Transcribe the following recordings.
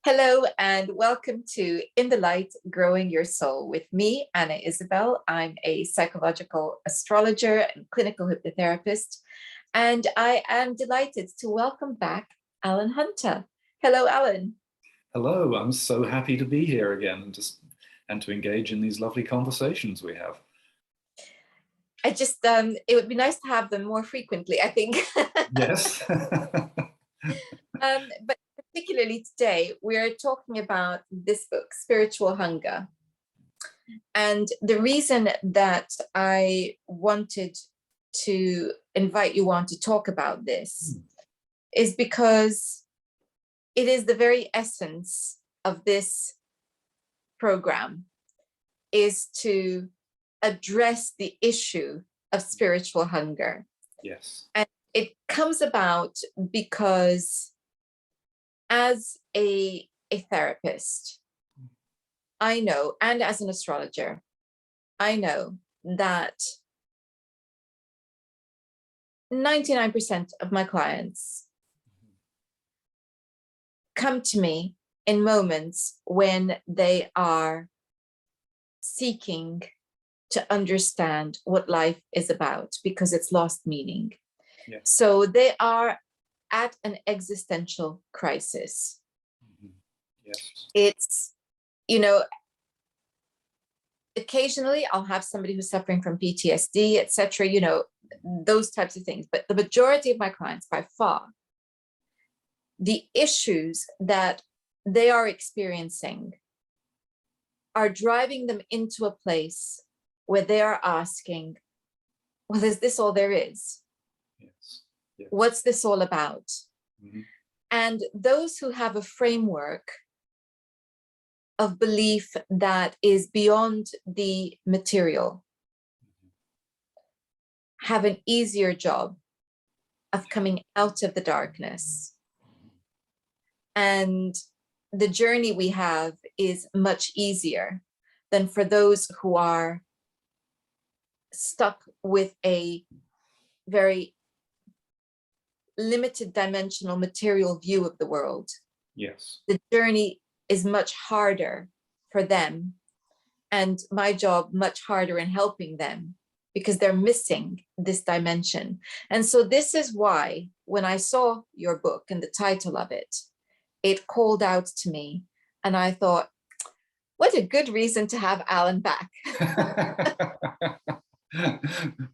Hello and welcome to In the Light, Growing Your Soul with me, Anna Isabel. I'm a psychological astrologer and clinical hypnotherapist, and I am delighted to welcome back Allan Hunter. Hello, Allan. Hello, I'm so happy to be here again and to engage in these lovely conversations we have. It would be nice to have them more frequently, I think. Yes. But particularly today, we're talking about this book, Spiritual Hunger. And the reason that I wanted to invite you on to talk about this is because it is the very essence of this program, is to address the issue of spiritual hunger. Yes. And it comes about because as a therapist, I know, and as an astrologer, I know that 99% of my clients come to me in moments when they are seeking to understand what life is about because it's lost meaning. Yes. So they are at an existential crisis. Yes. It's, occasionally I'll have somebody who's suffering from PTSD, etc., those types of things. But the majority of my clients, by far, the issues that they are experiencing are driving them into a place where they are asking, well, is this all there is? Yes. Yes. What's this all about? Mm-hmm. And those who have a framework of belief that is beyond the material have an easier job of coming out of the darkness. And the journey we have is much easier than for those who are stuck with a very limited dimensional material view of the world. Yes. The journey is much harder for them, and my job much harder in helping them because they're missing this dimension. And so this is why when I saw your book and the title of it, it called out to me, and I thought, what a good reason to have Allan back.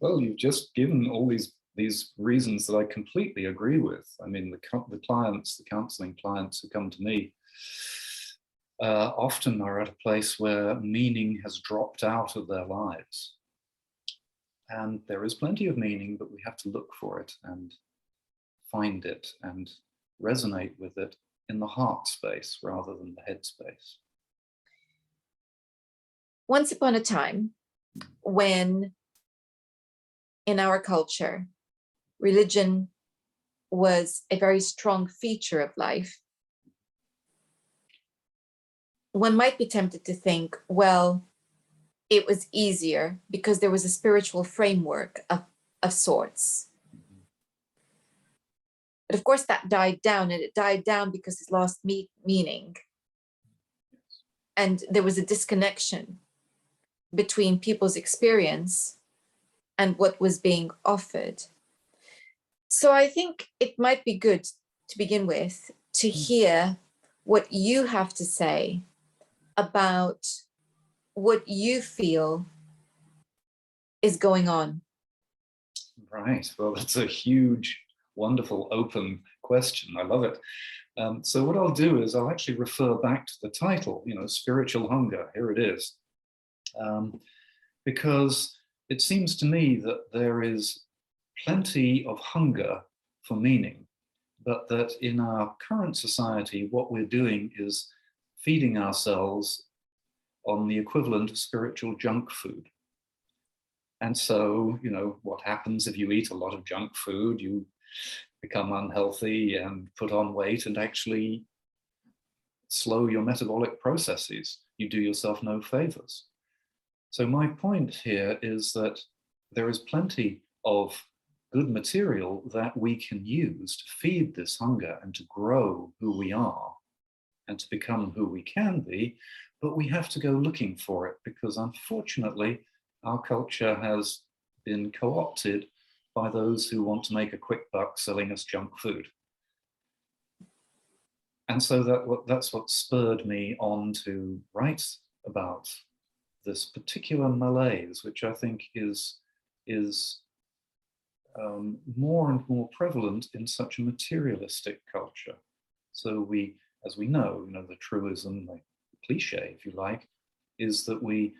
Well, you've just given all these reasons that I completely agree with. I mean, the clients, the counseling clients who come to me often are at a place where meaning has dropped out of their lives. And there is plenty of meaning, but we have to look for it and find it and resonate with it in the heart space rather than the head space. Once upon a time, when in our culture, religion was a very strong feature of life, one might be tempted to think, well, it was easier because there was a spiritual framework of sorts. But of course that died down, and it died down because it lost meaning. And there was a disconnection between people's experience and what was being offered. So I think it might be good to begin with to hear what you have to say about what you feel is going on. Right. Well, that's a huge, wonderful, open question. I love it. So what I'll do is I'll actually refer back to the title, Spiritual Hunger. Here it is. Because it seems to me that there is plenty of hunger for meaning, but that in our current society, what we're doing is feeding ourselves on the equivalent of spiritual junk food. And so, what happens if you eat a lot of junk food? You become unhealthy and put on weight and actually slow your metabolic processes. You do yourself no favors. So my point here is that there is plenty of good material that we can use to feed this hunger and to grow who we are. and to become who we can be, but we have to go looking for it because unfortunately our culture has been co-opted by those who want to make a quick buck selling us junk food. And so that's what spurred me on to write about this particular malaise, which I think is more and more prevalent in such a materialistic culture. So we, as we know, the truism, the cliche, if you like, is that we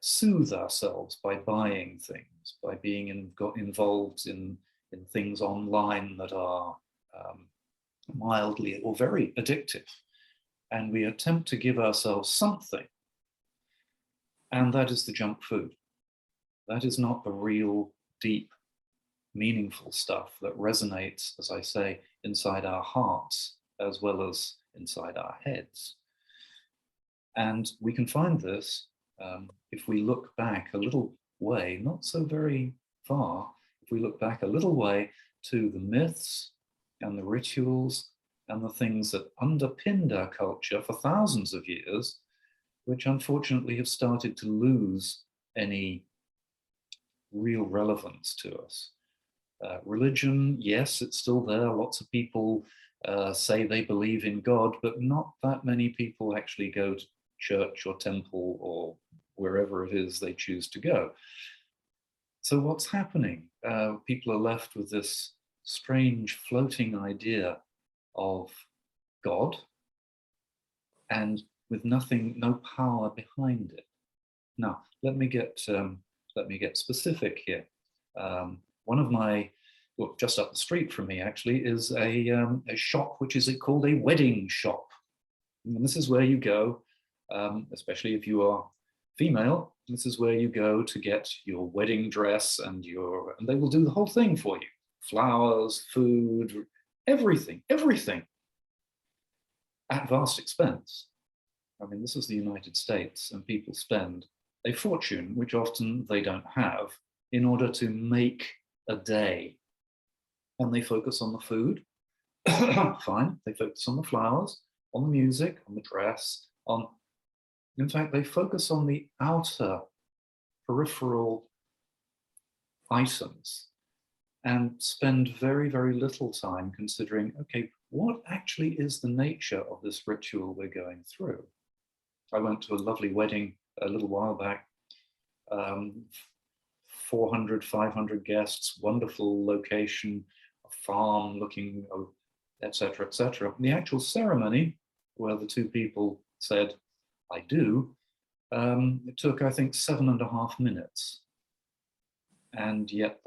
soothe ourselves by buying things, by being involved in things online that are mildly or very addictive. And we attempt to give ourselves something, and that is the junk food. That is not the real, deep, meaningful stuff that resonates, as I say, inside our hearts as well as inside our heads. And we can find this if we look back a little way, not so very far, if we look back a little way to the myths and the rituals and the things that underpinned our culture for thousands of years, which unfortunately have started to lose any real relevance to us. Religion, yes, it's still there. Lots of people say they believe in God, but not that many people actually go to church or temple or wherever it is they choose to go. So what's happening? People are left with this strange floating idea of God and with nothing, no power behind it. Now, let me get specific here. One of my, well, just up the street from me actually, is a shop which is called a wedding shop. And this is where you go, especially if you are female, this is where you go to get your wedding dress and they will do the whole thing for you. Flowers, food, everything at vast expense. I mean, this is the United States, and people spend a fortune, which often they don't have, in order to make a day. And they focus on the food, fine. They focus on the flowers, on the music, on the dress, in fact, they focus on the outer peripheral items and spend very, very little time considering, okay, what actually is the nature of this ritual we're going through? I went to a lovely wedding a little while back, 400, 500 guests, wonderful location, a farm looking, etc., etc. The actual ceremony, where the two people said, I do, it took, I think, 7.5 minutes. And yet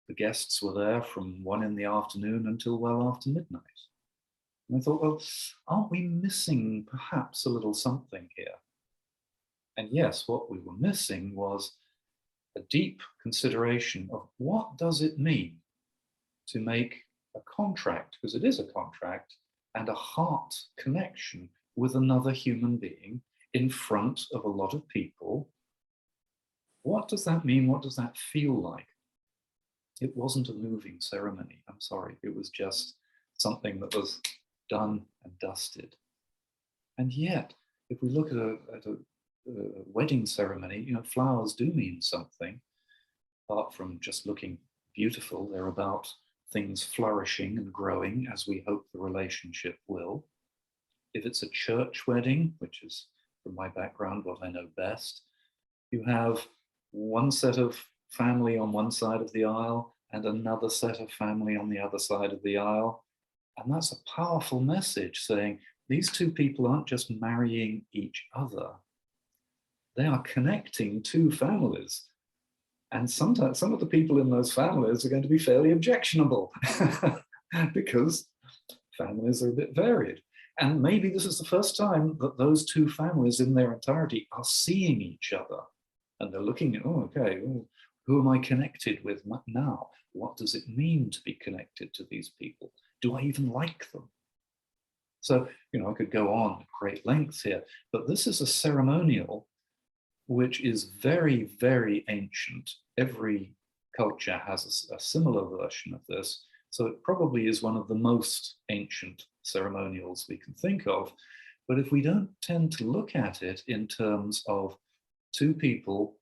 the guests were there from 1 in the afternoon until well after midnight. And I thought, well, aren't we missing perhaps a little something here? And yes, what we were missing was a deep consideration of what does it mean to make a contract, because it is a contract, and a heart connection with another human being in front of a lot of people. What does that mean? What does that feel like? It wasn't a moving ceremony, I'm sorry. It was just something that was done and dusted. And yet, if we look at a wedding ceremony, flowers do mean something. Apart from just looking beautiful, they're about things flourishing and growing as we hope the relationship will. If it's a church wedding, which is, from my background, what I know best, you have one set of family on one side of the aisle and another set of family on the other side of the aisle. And that's a powerful message saying these two people aren't just marrying each other. They are connecting two families. And sometimes some of the people in those families are going to be fairly objectionable because families are a bit varied. And maybe this is the first time that those two families in their entirety are seeing each other. And they're looking at, oh, okay, who am I connected with now? What does it mean to be connected to these people? Do I even like them? So, I could go on at great length here, but this is a ceremonial which is very, very ancient. Every culture has a similar version of this. So it probably is one of the most ancient ceremonials we can think of. But if we don't tend to look at it in terms of two people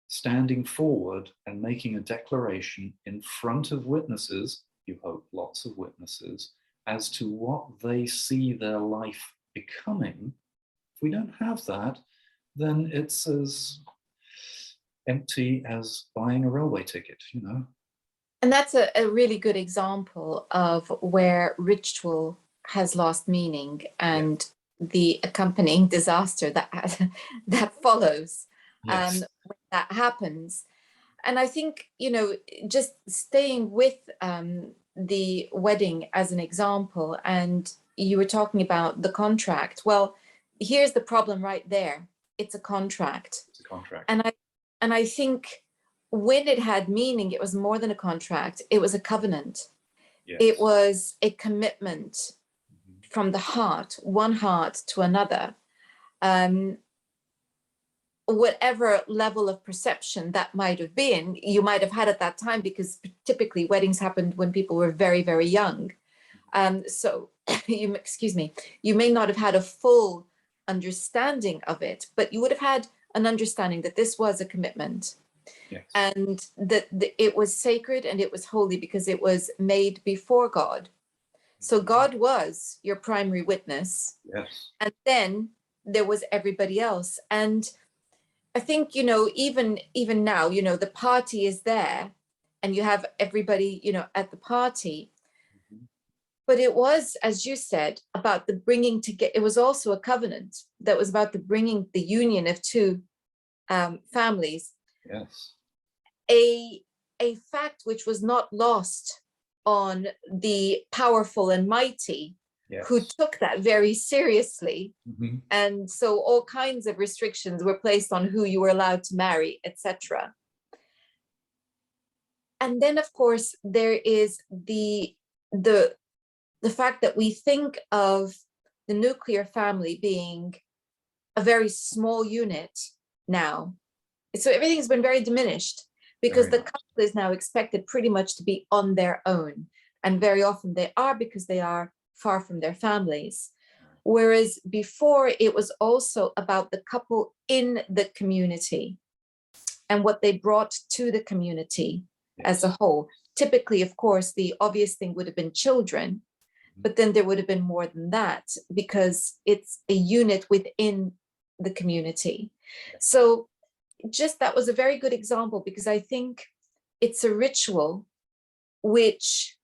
standing forward and making a declaration in front of witnesses, you hope lots of witnesses, as to what they see their life becoming, if we don't have that, then it's as empty as buying a railway ticket, you know. And that's a really good example of where ritual has lost meaning and the accompanying disaster that follows Yes. when that happens. And I think, just staying with the wedding as an example, and you were talking about the contract. Well, here's the problem right there. It's a contract. It's a contract. And I think when it had meaning, it was more than a contract. It was a covenant. Yes. It was a commitment from the heart, one heart to another. Whatever level of perception that might have been, you might have had at that time, because typically weddings happened when people were very, very young. So excuse me, you may not have had a full understanding of it, but you would have had an understanding that this was a commitment. Yes. And that it was sacred and it was holy because it was made before God. So God was your primary witness. Yes. And then there was everybody else. And I think, even now, the party is there and you have everybody, at the party. But it was, as you said, about the bringing together. It was also a covenant that was about the bringing, the union of two families. Yes. A fact which was not lost on the powerful and mighty, yes, who took that very seriously. Mm-hmm. And so all kinds of restrictions were placed on who you were allowed to marry, etc. And then, of course, there is the fact that we think of the nuclear family being a very small unit now. So everything's been very diminished because the couple is now expected pretty much to be on their own. And very often they are, because they are far from their families. Whereas before, it was also about the couple in the community and what they brought to the community as a whole. Typically, of course, the obvious thing would have been children, but then there would have been more than that, because it's a unit within the community. So just that was a very good example, because I think it's a ritual which,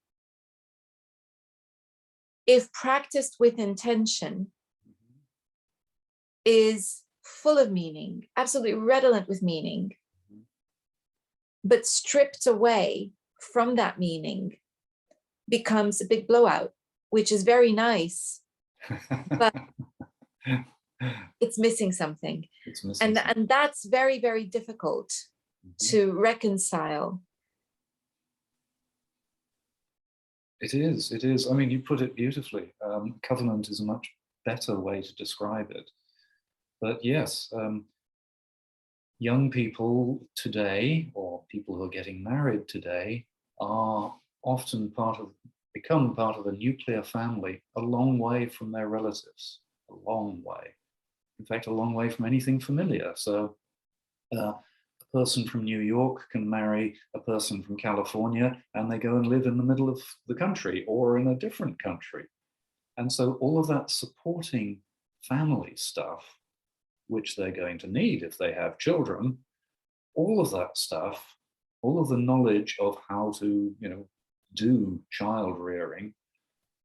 if practiced with intention, is full of meaning, absolutely redolent with meaning, but stripped away from that meaning becomes a big blowout, which is very nice, but it's missing something. It's missing something. And that's very, very difficult to reconcile. It is. I mean, you put it beautifully. Covenant is a much better way to describe it. But yes, young people today, or people who are getting married today, are often become part of a nuclear family a long way from their relatives, a long way. In fact, a long way from anything familiar. So a person from New York can marry a person from California, and they go and live in the middle of the country or in a different country. And so all of that supporting family stuff, which they're going to need if they have children, all of that stuff, all of the knowledge of how to, do child rearing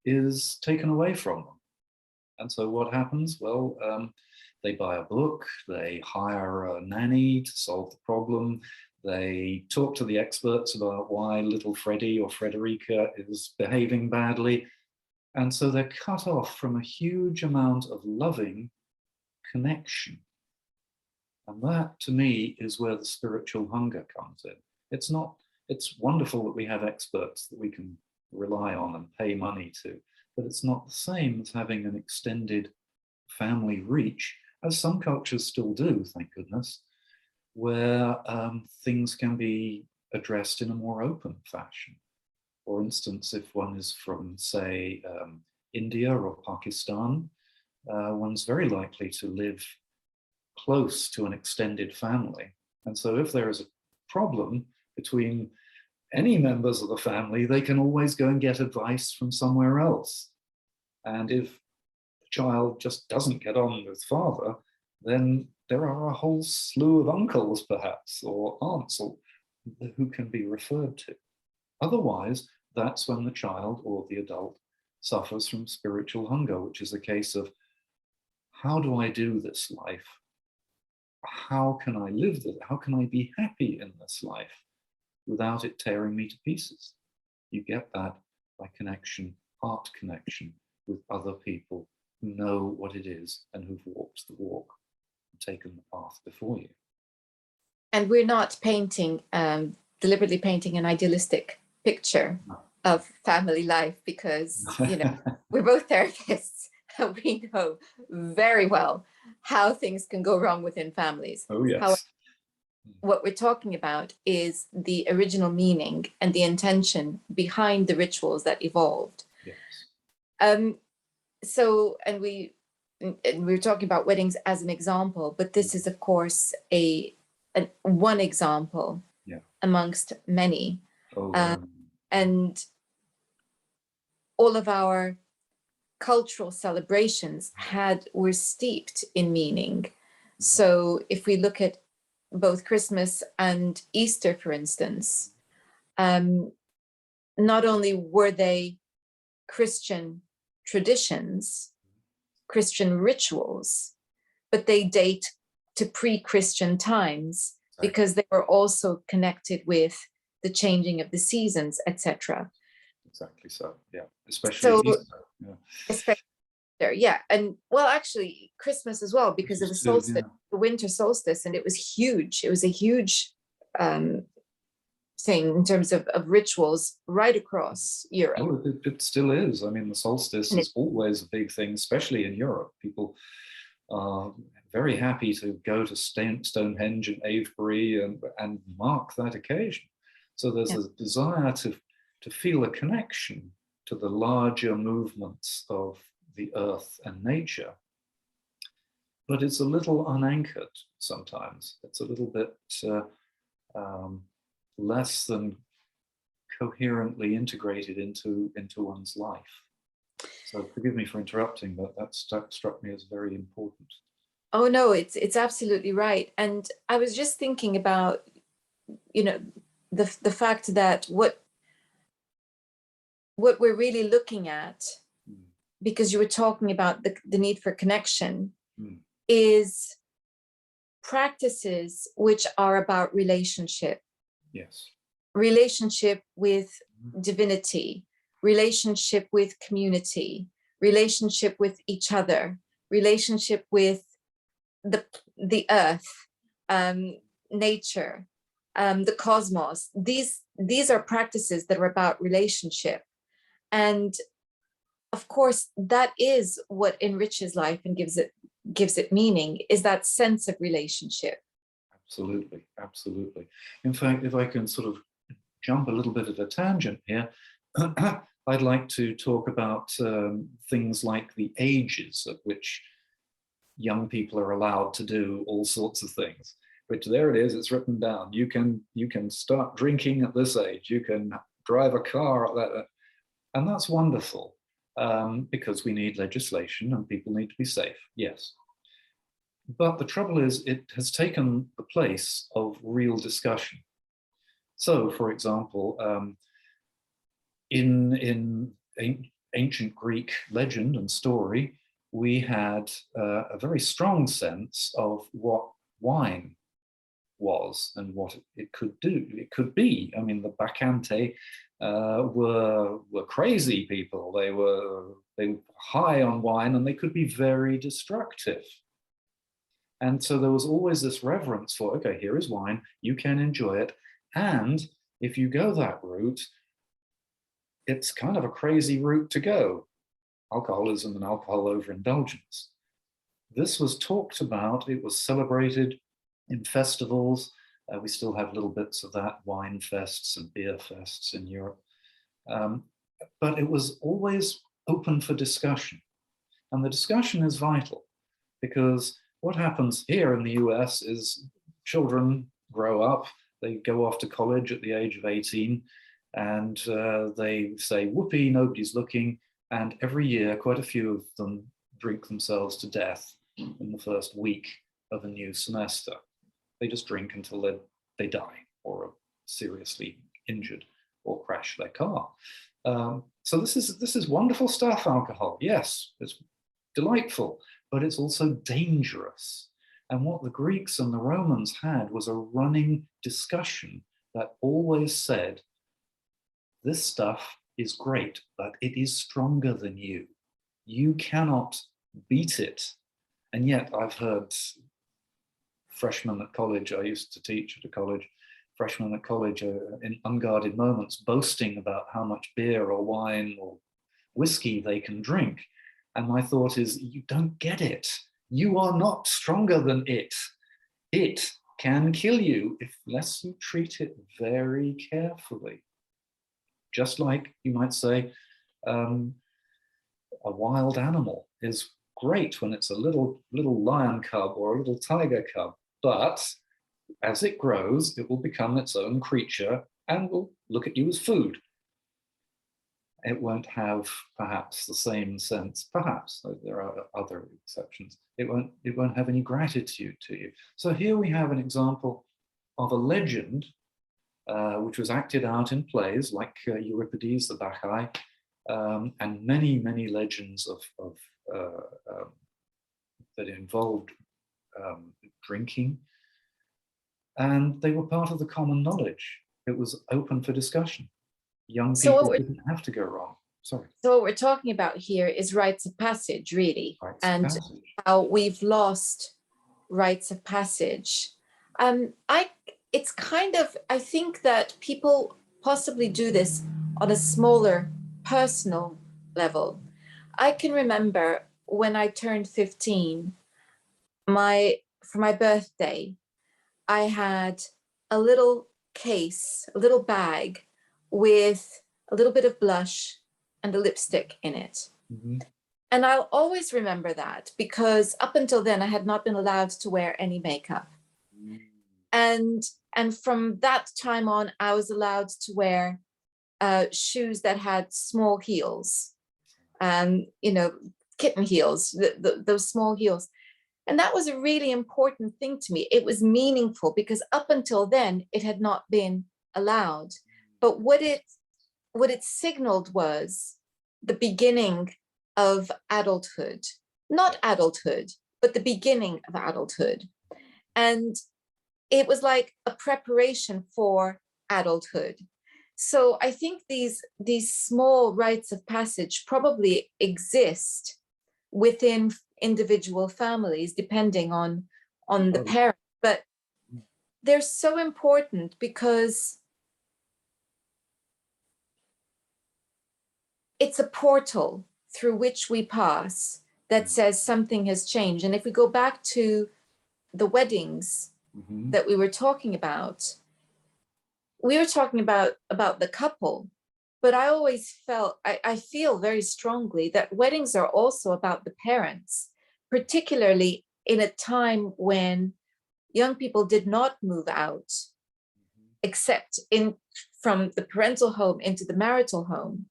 is taken away from them. And so what happens? Well, they buy a book, they hire a nanny to solve the problem, they talk to the experts about why little Freddie or Frederica is behaving badly. And so they're cut off from a huge amount of loving connection. And that, to me, is where the spiritual hunger comes in. It's wonderful that we have experts that we can rely on and pay money to, but it's not the same as having an extended family reach, as some cultures still do, thank goodness, where things can be addressed in a more open fashion. For instance, if one is from, say, India or Pakistan, one's very likely to live close to an extended family. And so if there is a problem between any members of the family, they can always go and get advice from somewhere else. And if the child just doesn't get on with father, then there are a whole slew of uncles, perhaps, or aunts who can be referred to. Otherwise, that's when the child or the adult suffers from spiritual hunger, which is a case of, how do I do this life? How can I live this? How can I be happy in this life without it tearing me to pieces? You get that by connection, heart connection with other people who know what it is and who've walked the walk and taken the path before you. And we're not painting, deliberately painting an idealistic picture of family life, because, you know, we're both therapists and we know very well how things can go wrong within families. Oh, yes. However, what we're talking about is the original meaning and the intention behind the rituals that evolved. Yes. So, and we're talking about weddings as an example, but this is, of course, one example amongst many. And all of our cultural celebrations were steeped in meaning. So if we look at both Christmas and Easter, for instance, not only were they Christian traditions, Christian rituals, but they date to pre-Christian times, because they were also connected with the changing of the seasons, etc. Exactly so, yeah. Especially Easter. Yeah. Especially there, yeah. And well, actually Christmas as well, because of the solstice, the winter solstice, and it was huge. It was a huge thing in terms of rituals right across Europe. Oh, it still is. I mean, the solstice is always a big thing, especially in Europe. People are very happy to go to Stonehenge and Avebury and mark that occasion. So there's a desire to feel a connection to the larger movements of the earth and nature. But it's a little unanchored sometimes. It's a little bit less than coherently integrated into one's life. So forgive me for interrupting, but that struck me as very important. Oh no, it's absolutely right. And I was just thinking about, you know, the fact that what we're really looking at, because you were talking about the need for connection, is practices which are about relationship. Yes. Relationship with divinity, relationship with community, relationship with each other, relationship with the earth, nature, the cosmos. These are practices that are about relationship. And of course, that is what enriches life and gives it meaning, is that sense of relationship. Absolutely, absolutely. In fact, if I can sort of jump a little bit at a tangent here, I'd like to talk about things like the ages at which young people are allowed to do all sorts of things. Which, there it is, it's written down. You can start drinking at this age. You can drive a car at that, and that's wonderful, because we need legislation and people need to be safe. Yes. But the trouble is, it has taken the place of real discussion. So, for example, in ancient Greek legend and story, we had a very strong sense of what wine was and what it could do. It could be. I mean, the Bacchante were crazy people. They were high on wine, and they could be very destructive. And so there was always this reverence for, okay, here is wine, you can enjoy it. And if you go that route, it's kind of a crazy route to go. Alcoholism and alcohol overindulgence. This was talked about, it was celebrated in festivals. We still have little bits of that, wine fests and beer fests in Europe. But it was always open for discussion. And the discussion is vital, because what happens here in the US is children grow up, they go off to college at the age of 18, and they say, whoopee, nobody's looking. And every year, quite a few of them drink themselves to death in the first week of a new semester. They just drink until they die or are seriously injured or crash their car. So this is wonderful stuff, alcohol. Yes, it's delightful, but it's also dangerous. And what the Greeks and the Romans had was a running discussion that always said, this stuff is great, but it is stronger than you. You cannot beat it. And yet I've heard freshmen at college, I used to teach at a college, freshmen at college in unguarded moments boasting about how much beer or wine or whiskey they can drink. And my thought is, you don't get it. You are not stronger than it. It can kill you unless you treat it very carefully. Just like you might say, a wild animal is great when it's a little lion cub or a little tiger cub, but as it grows, it will become its own creature and will look at you as food. It won't have perhaps the same sense, perhaps, there are other exceptions. It won't have any gratitude to you. So here we have an example of a legend which was acted out in plays like Euripides, the Bacchae, and many, many legends that involved drinking. And they were part of the common knowledge. It was open for discussion. Young people didn't have to go wrong. Sorry. So what we're talking about here is rites of passage, really, and how we've lost rites of passage. It's kind of, I think that people possibly do this on a smaller personal level. I can remember when I turned 15, for my birthday, I had a little case, a little bag with a little bit of blush and a lipstick in it. Mm-hmm. And I'll always remember that because up until then, I had not been allowed to wear any makeup. Mm. And from that time on, I was allowed to wear shoes that had small heels, kitten heels, those small heels. And that was a really important thing to me. It was meaningful because up until then, it had not been allowed. But what it signaled was the beginning of adulthood, not adulthood, but the beginning of adulthood. And it was like a preparation for adulthood. So I think these small rites of passage probably exist within individual families, depending on the parent, but they're so important because it's a portal through which we pass that says something has changed. And if we go back to the weddings that we were talking about the couple, but I always felt, I feel very strongly that weddings are also about the parents, particularly in a time when young people did not move out, except from the parental home into the marital home.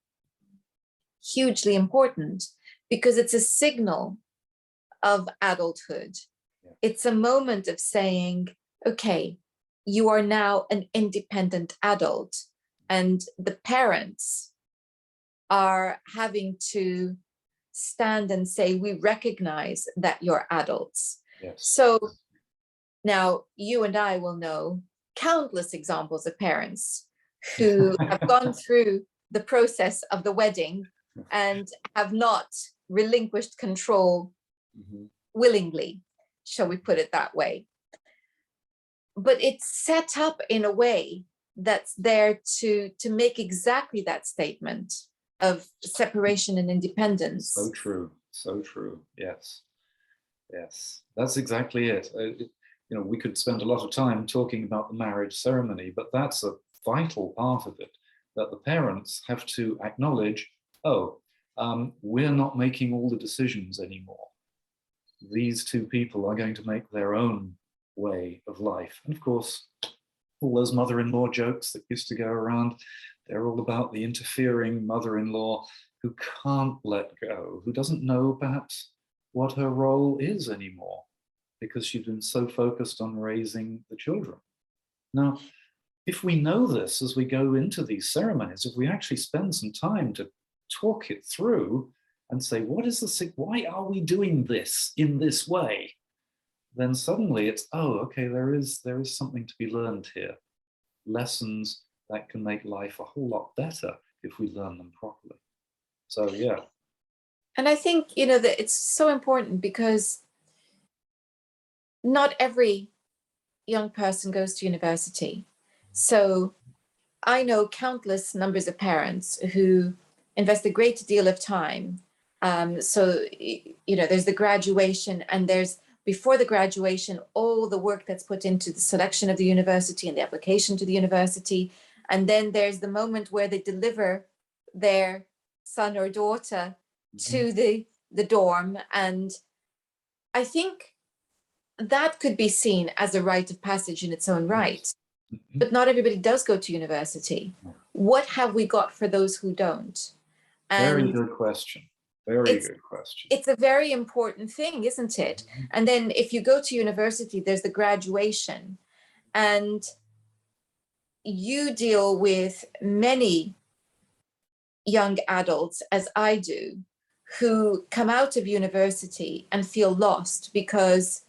Hugely important because it's a signal of adulthood. Yeah. It's a moment of saying, okay, you are now an independent adult, and the parents are having to stand and say, we recognize that you're adults. Yes. So now you and I will know countless examples of parents who have gone through the process of the wedding and have not relinquished control willingly, shall we put it that way. But it's set up in a way that's there to make exactly that statement of separation and independence. So true, so true. Yes, yes, that's exactly it. We could spend a lot of time talking about the marriage ceremony, but that's a vital part of it. that the parents have to acknowledge, oh, we're not making all the decisions anymore. These two people are going to make their own way of life. And of course, all those mother-in-law jokes that used to go around, they're all about the interfering mother-in-law who can't let go, who doesn't know perhaps what her role is anymore because she's been so focused on raising the children. Now, if we know this as we go into these ceremonies, if we actually spend some time to talk it through and say, what is this? Why are we doing this in this way? Then suddenly it's, oh, okay, there is something to be learned here. Lessons that can make life a whole lot better if we learn them properly. So, yeah. And I think, that it's so important because not every young person goes to university. So I know countless numbers of parents who invest a great deal of time. So, there's the graduation, and there's, before the graduation, all the work that's put into the selection of the university and the application to the university. And then there's the moment where they deliver their son or daughter to the dorm. And I think that could be seen as a rite of passage in its own right. But not everybody does go to university. What have we got for those who don't? Very good question. Very good question. It's a very important thing, isn't it? And then if you go to university, there's the graduation. And you deal with many young adults, as I do, who come out of university and feel lost because,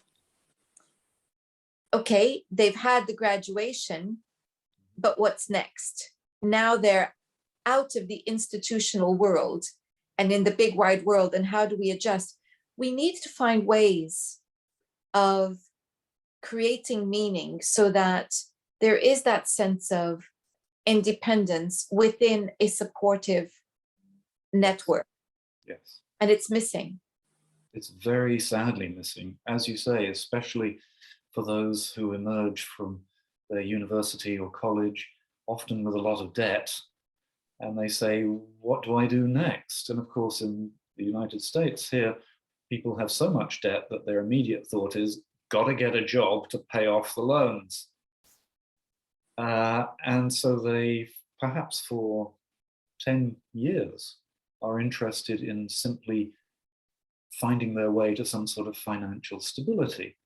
okay, they've had the graduation, but what's next? Now they're out of the institutional world and in the big wide world. And how do we adjust? We need to find ways of creating meaning so that there is that sense of independence within a supportive network. Yes. And it's missing. It's very sadly missing, as you say, especially for those who emerge from their university or college, often with a lot of debt, and they say, what do I do next? And of course, in the United States here, people have so much debt that their immediate thought is, got to get a job to pay off the loans. And so they, perhaps for 10 years, are interested in simply finding their way to some sort of financial stability,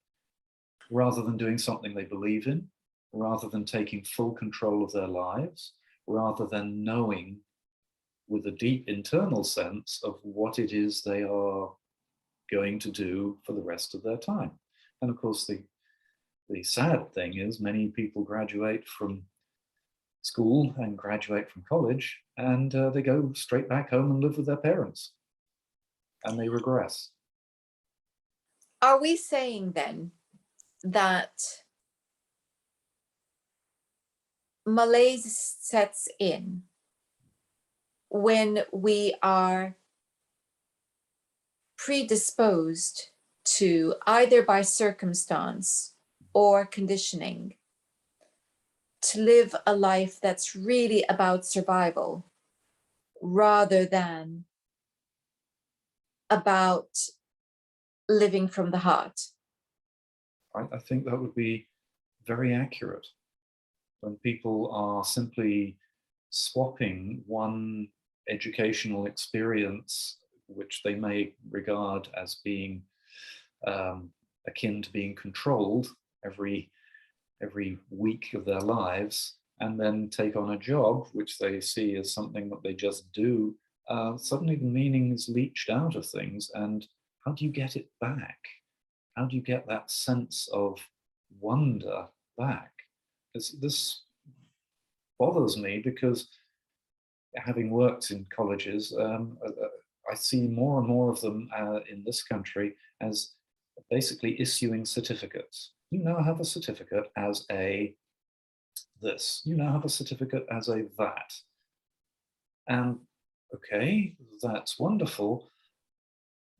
rather than doing something they believe in, rather than taking full control of their lives, rather than knowing with a deep internal sense of what it is they are going to do for the rest of their time. And of course, the sad thing is many people graduate from school and graduate from college, and they go straight back home and live with their parents, and they regress. Are we saying then that malaise sets in when we are predisposed to, either by circumstance or conditioning, to live a life that's really about survival rather than about living from the heart? I think that would be very accurate. When people are simply swapping one educational experience, which they may regard as being akin to being controlled every week of their lives, and then take on a job which they see as something that they just do, suddenly the meaning is leached out of things. And how do you get it back? How do you get that sense of wonder back? This bothers me because, having worked in colleges, I see more and more of them in this country as basically issuing certificates. You now have a certificate as a this. You now have a certificate as a that. And okay, that's wonderful,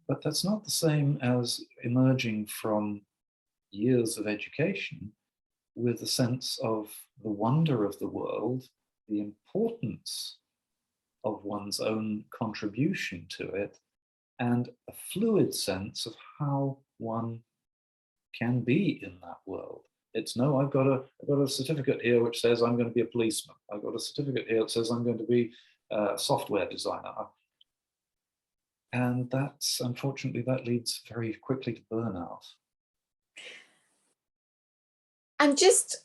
but that's not the same as emerging from years of education with a sense of the wonder of the world, the importance of one's own contribution to it, and a fluid sense of how one can be in that world. It's no, I've got a certificate here which says I'm going to be a policeman. I've got a certificate here that says I'm going to be a software designer. And that's, unfortunately, that leads very quickly to burnout. I'm just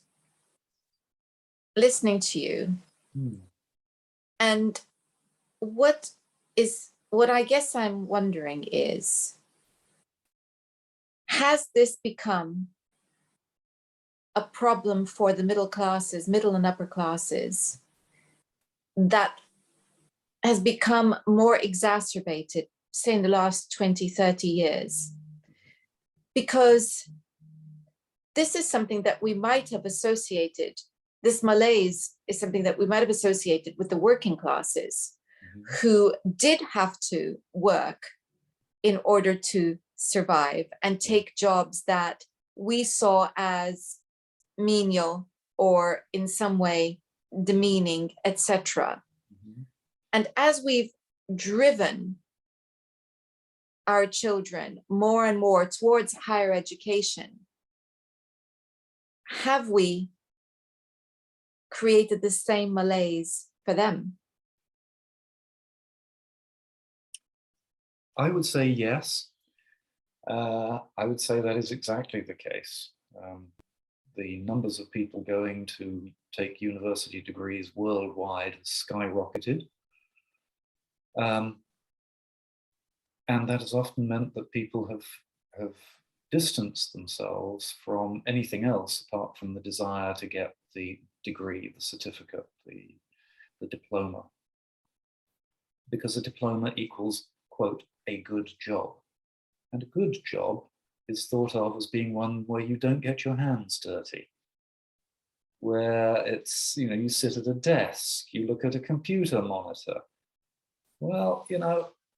listening to you. And what I guess I'm wondering is, has this become a problem for the middle classes, middle and upper classes, that has become more exacerbated, say, in the last 20, 30 years? Because this is something that we might have associated, this malaise is something that we might have associated with the working classes, who did have to work in order to survive and take jobs that we saw as menial or in some way demeaning, etc. And as we've driven our children more and more towards higher education, have we created the same malaise for them? I would say yes. I would say that is exactly the case. The numbers of people going to take university degrees worldwide has skyrocketed. And that has often meant that people have distanced themselves from anything else apart from the desire to get the degree, the certificate, the diploma. Because a diploma equals, quote, a good job. And a good job is thought of as being one where you don't get your hands dirty, where it's, you sit at a desk, you look at a computer monitor. Well,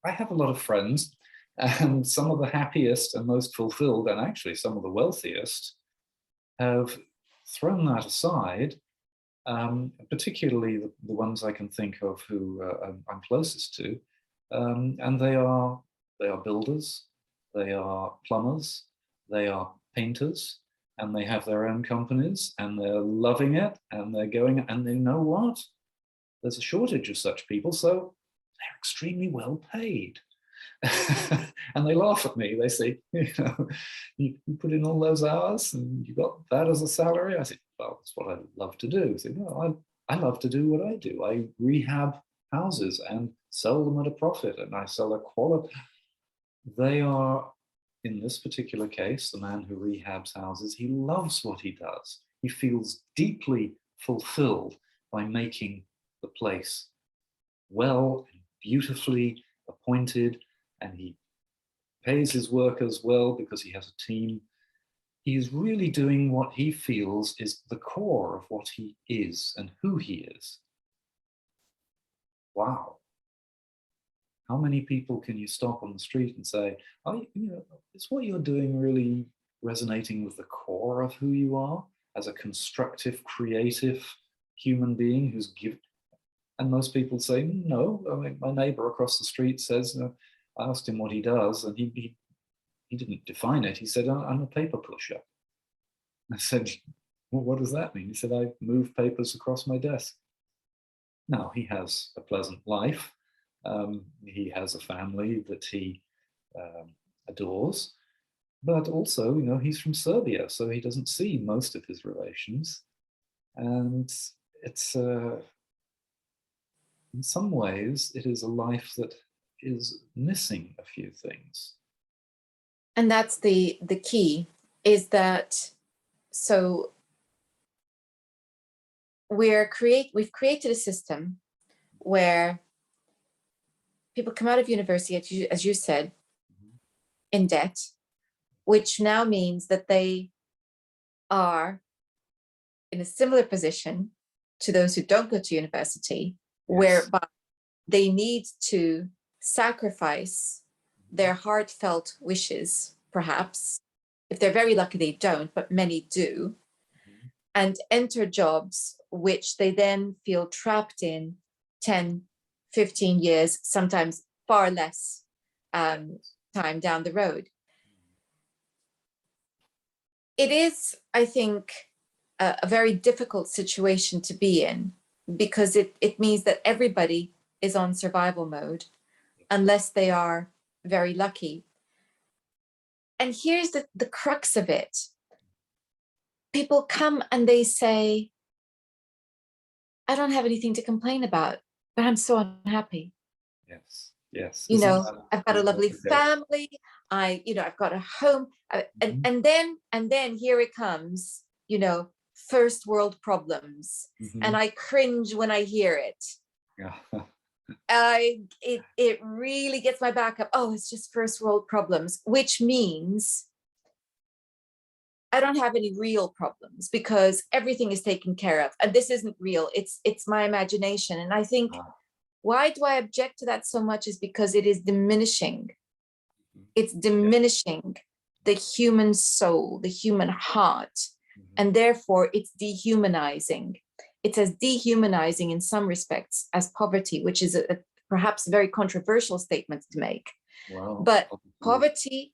I have a lot of friends, and some of the happiest and most fulfilled, and actually some of the wealthiest, have thrown that aside, particularly the ones I can think of who I'm closest to, and they are builders, they are plumbers, they are painters, and they have their own companies, and they're loving it, and they're going, and they know what? There's a shortage of such people, so they're extremely well paid. And they laugh at me. They say, you put in all those hours and you got that as a salary? I say, well, that's what I love to do. I say, no, I love to do what I do. I rehab houses and sell them at a profit, and I sell a quality. They are, in this particular case, the man who rehabs houses, he loves what he does. He feels deeply fulfilled by making the place well and beautifully appointed, and he pays his workers well because he has a team. He's really doing what he feels is the core of what he is and who he is. Wow. How many people can you stop on the street and say, oh, is what you're doing really resonating with the core of who you are as a constructive, creative human being who's given? And most people say, no. I mean, my neighbor across the street says, I asked him what he does, and he didn't define it. He said, I'm a paper pusher. I said, well, what does that mean? He said, I move papers across my desk. Now, he has a pleasant life. He has a family that he adores. But also, he's from Serbia, so he doesn't see most of his relations. And it's, in some ways, it is a life that is missing a few things. And that's the key, is that, so we've created a system where people come out of university, as you said, in debt, which now means that they are in a similar position to those who don't go to university, yes, whereby they need to sacrifice their heartfelt wishes, perhaps. If they're very lucky, they don't, but many do, and enter jobs which they then feel trapped in 10, 15 years, sometimes far less time down the road. It is, I think, a very difficult situation to be in, because it means that everybody is on survival mode unless they are very lucky. And here's the crux of it. People come and they say, I don't have anything to complain about, but I'm so unhappy. Yes, yes. You know, I've got a lovely family. I've got a home. And then here it comes, first world problems. And I cringe when I hear it. Yeah. It really gets my back up. Oh, it's just first world problems, which means I don't have any real problems because everything is taken care of. And this isn't real. It's my imagination. And I think why do I object to that so much is because it is diminishing. It's diminishing the human soul, the human heart. And therefore it's dehumanizing. It's as dehumanizing in some respects as poverty, which is perhaps a very controversial statement to make. Wow. But poverty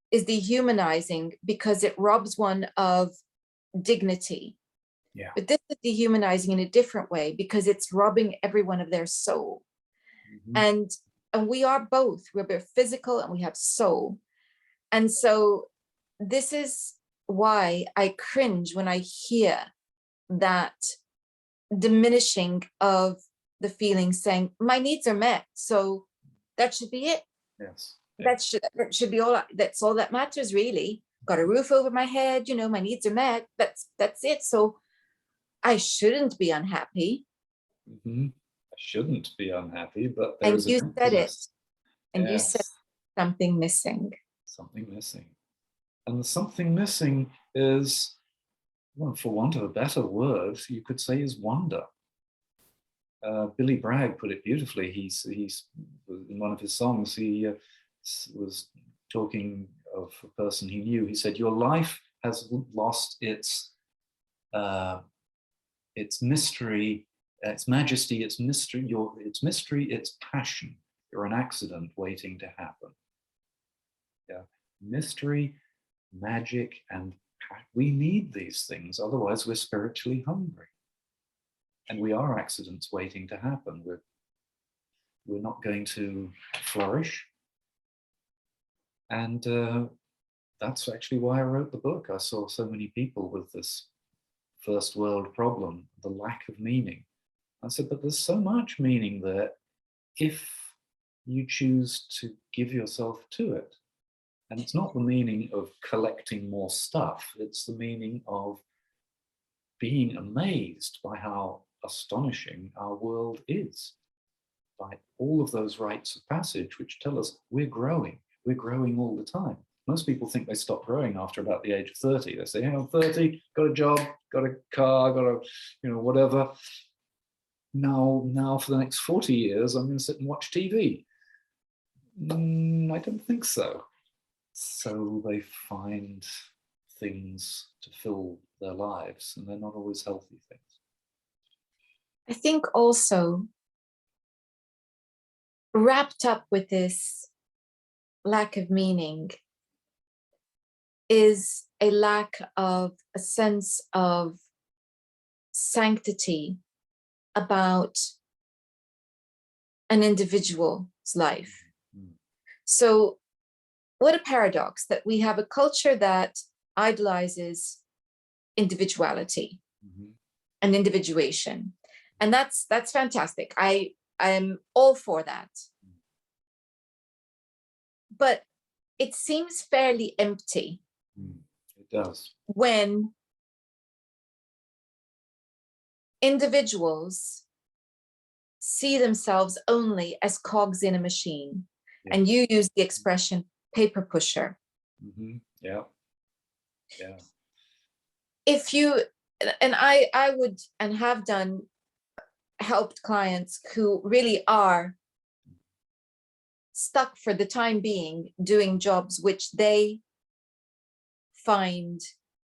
is dehumanizing because it robs one of dignity. Yeah. But this is dehumanizing in a different way because it's robbing everyone of their soul. And we are both. We're physical and we have soul. And so this is why I cringe when I hear that diminishing of the feeling, saying my needs are met, so that should be it. Yes. That should be all. That's all that matters, really. Got a roof over my head, my needs are met. That's it. So I shouldn't be unhappy. I shouldn't be unhappy, but there and is you an said it. emptiness. And you said something missing. Something missing. And the something missing is, well, for want of a better word, you could say is wonder. Billy Bragg put it beautifully. He's in one of his songs, he was talking of a person he knew. He said, your life has lost its mystery, its majesty, its mystery, its passion. You're an accident waiting to happen. Yeah, mystery, magic, and we need these things. Otherwise, we're spiritually hungry, and we are accidents waiting to happen. We're not going to flourish, and that's actually why I wrote the book. I saw so many people with this first world problem, the lack of meaning. I said, but there's so much meaning there if you choose to give yourself to it. And it's not the meaning of collecting more stuff. It's the meaning of being amazed by how astonishing our world is, by all of those rites of passage which tell us we're growing all the time. Most people think they stop growing after about the age of 30. They say, hey, I'm 30, got a job, got a car, got a, whatever. Now for the next 40 years, I'm going to sit and watch TV. I don't think so. So they find things to fill their lives, and they're not always healthy things. I think also wrapped up with this lack of meaning is a lack of a sense of sanctity about an individual's life. So what a paradox that we have a culture that idolizes individuality and individuation. And that's fantastic. I'm all for that. But it seems fairly empty. It does. When individuals see themselves only as cogs in a machine. Yeah. And you use the expression paper pusher. Yeah. If you, and I would and have done, helped clients who really are stuck for the time being doing jobs which they find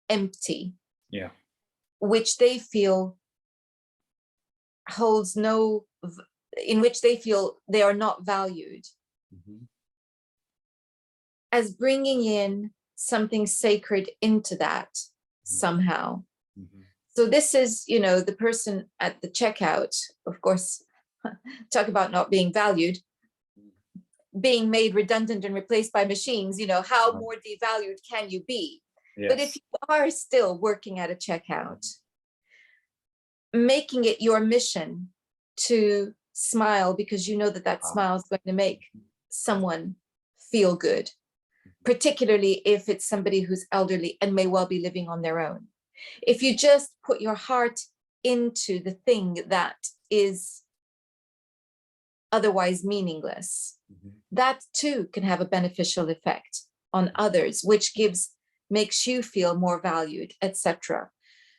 empty. Yeah. which they feel holds no, in which they feel they are not valued, as bringing in something sacred into that somehow. So this is, you know, the person at the checkout, of course, talk about not being valued, being made redundant and replaced by machines, you know, how more devalued can you be? Yes. But if you are still working at a checkout, making it your mission to smile because you know that that smile is going to make someone feel good, particularly if it's somebody who's elderly and may well be living on their own. If you just put your heart into the thing that is otherwise meaningless, that too can have a beneficial effect on others, which makes you feel more valued, etc.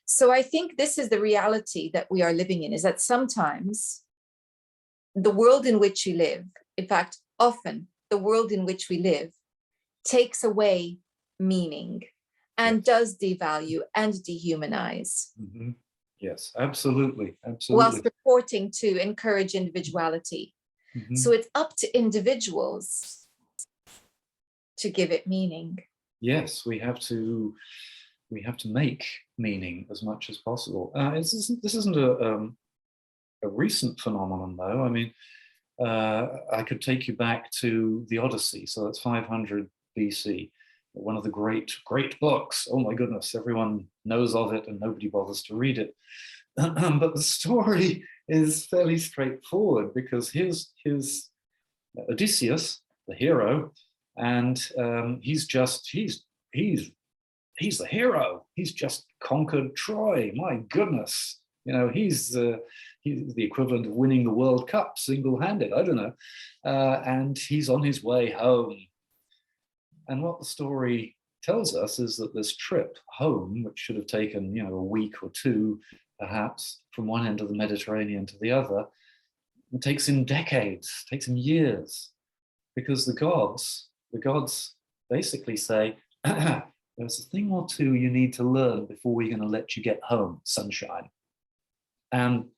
So I think this is the reality that we are living in, is that sometimes the world in which we live, in fact, often the world in which we live, takes away meaning and does devalue and dehumanize. Yes, absolutely, absolutely. Whilst purporting to encourage individuality. So it's up to individuals to give it meaning. Yes, we have to make meaning as much as possible. This isn't a recent phenomenon, though. I mean, I could take you back to the Odyssey, so that's 500 BC, one of the great books. Oh my goodness, everyone knows of it and nobody bothers to read it. But the story is fairly straightforward, because here's Odysseus, the hero, and he's the hero. He's just conquered Troy. My goodness, you know, he's the equivalent of winning the World Cup single-handed. I don't know, and he's on his way home. And what the story tells us is that this trip home, which should have taken, you know, a week or two, perhaps, from one end of the Mediterranean to the other, it takes him decades, takes him years, because the gods basically say, there's a thing or two you need to learn before we're going to let you get home, sunshine. And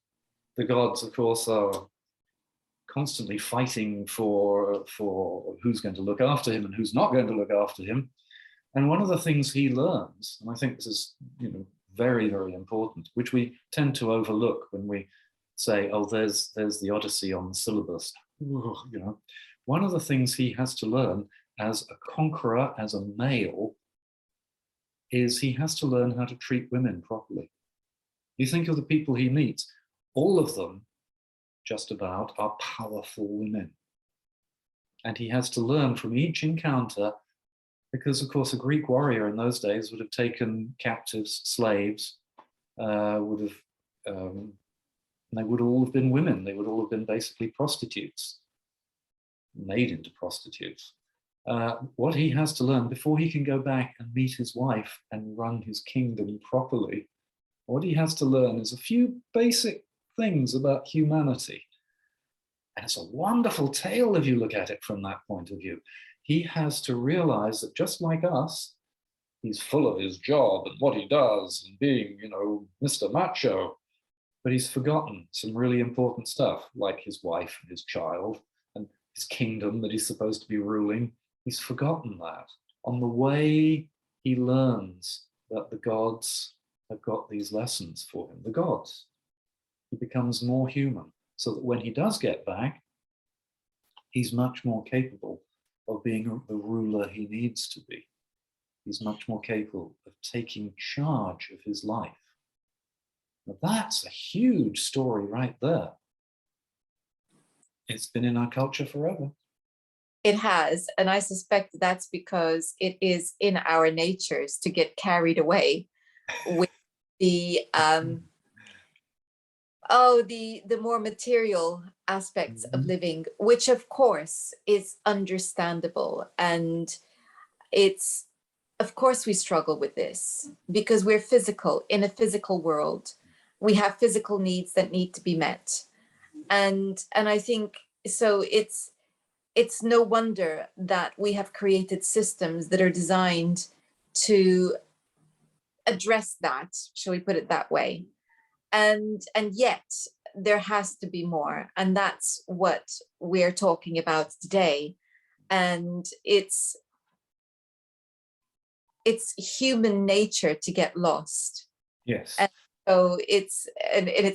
the gods, of course, are constantly fighting for who's going to look after him and who's not going to look after him. And one of the things he learns, and I think this is, you know, very, very important, which we tend to overlook when we say, oh, there's the Odyssey on the syllabus. You know, one of the things he has to learn as a conqueror, as a male, is he has to learn how to treat women properly. You think of the people he meets, all of them just about are powerful women. And he has to learn from each encounter, because of course a Greek warrior in those days would have taken captives, slaves, they would all have been women. They would all have been basically prostitutes, made into prostitutes. What he has to learn before he can go back and meet his wife and run his kingdom properly, what he has to learn is a few basic things about humanity. And it's a wonderful tale if you look at it from that point of view. He has to realize that just like us, he's full of his job and what he does and being, you know, Mr. Macho, but he's forgotten some really important stuff, like his wife and his child and his kingdom that he's supposed to be ruling. He's forgotten that. On the way, he learns that the gods have got these lessons for him, the gods. He becomes more human, so that when he does get back, he's much more capable of being the ruler he needs to be. He's much more capable of taking charge of his life. Now, that's a huge story right there. It's been in our culture forever. It has, and I suspect that's because it is in our natures to get carried away with the the more material aspects of living, which of course is understandable. And it's, of course we struggle with this because we're physical, in a physical world. We have physical needs that need to be met. And I think, so it's no wonder that we have created systems that are designed to address that, shall we put it that way? And yet there has to be more, and that's what we're talking about today. And it's human nature to get lost. Yes. And so it's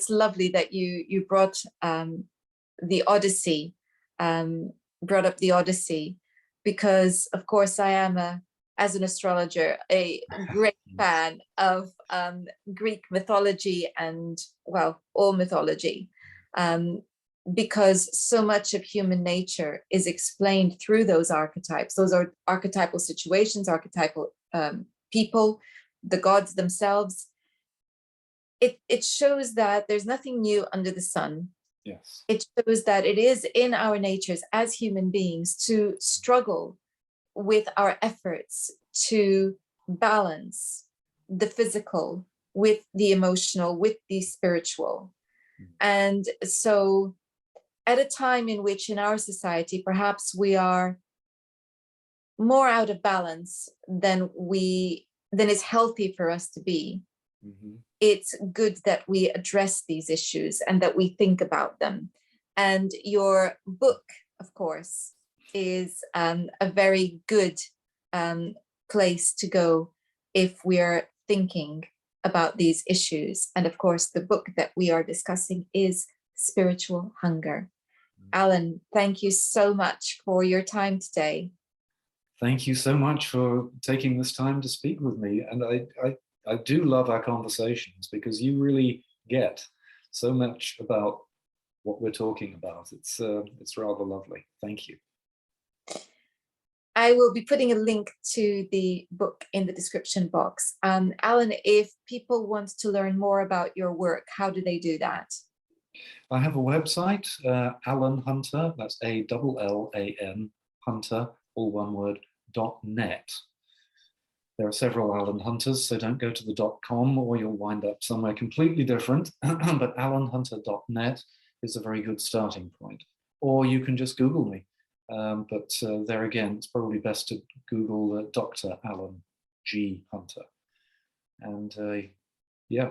lovely that you brought the Odyssey, brought up the Odyssey, because of course I am as an astrologer, a great fan of Greek mythology and, well, all mythology, because so much of human nature is explained through those archetypes. Those are archetypal situations, archetypal people, the gods themselves. It shows that there's nothing new under the sun. Yes. It shows that it is in our natures as human beings to struggle with our efforts to balance the physical with the emotional, with the spiritual. And so at a time in which in our society, perhaps we are more out of balance than is healthy for us to be, it's good that we address these issues and that we think about them. And your book, of course, is a very good place to go if we're thinking about these issues. And of course, the book that we are discussing is Spiritual Hunger. Allan, thank you so much for your time today. Thank you so much for taking this time to speak with me. And I do love our conversations because you really get so much about what we're talking about. It's rather lovely. Thank you. I will be putting a link to the book in the description box. Allan, if people want to learn more about your work, how do they do that? I have a website, Allan Hunter, that's ALLAN, Hunter, all one word, .net. There are several Allan Hunters, so don't go to the .com or you'll wind up somewhere completely different. But allanhunter.net is a very good starting point. Or you can just Google me. But there again, it's probably best to Google Dr. Allan G. Hunter. And yeah,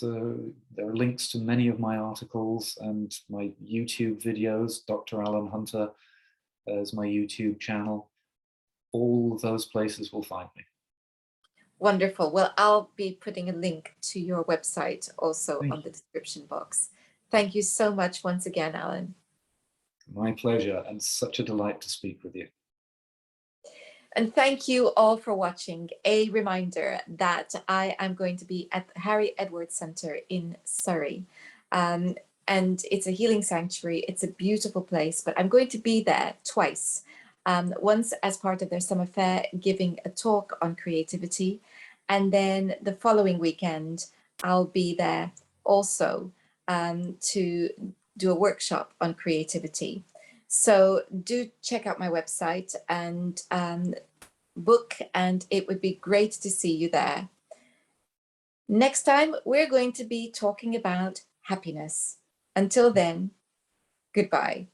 there are links to many of my articles and my YouTube videos. Dr. Allan Hunter is my YouTube channel. All of those places will find me. Wonderful. Well, I'll be putting a link to your website also on the description box. Thank you so much once again, Allan. My pleasure, and such a delight to speak with you. And thank you all for watching. A reminder that I am going to be at the Harry Edwards Centre in Surrey. And it's a healing sanctuary. It's a beautiful place, but I'm going to be there twice. Once as part of their summer fair, giving a talk on creativity. And then the following weekend, I'll be there also to do a workshop on creativity. So do check out my website and book, and it would be great to see you there. Next time, we're going to be talking about happiness. Until then, goodbye.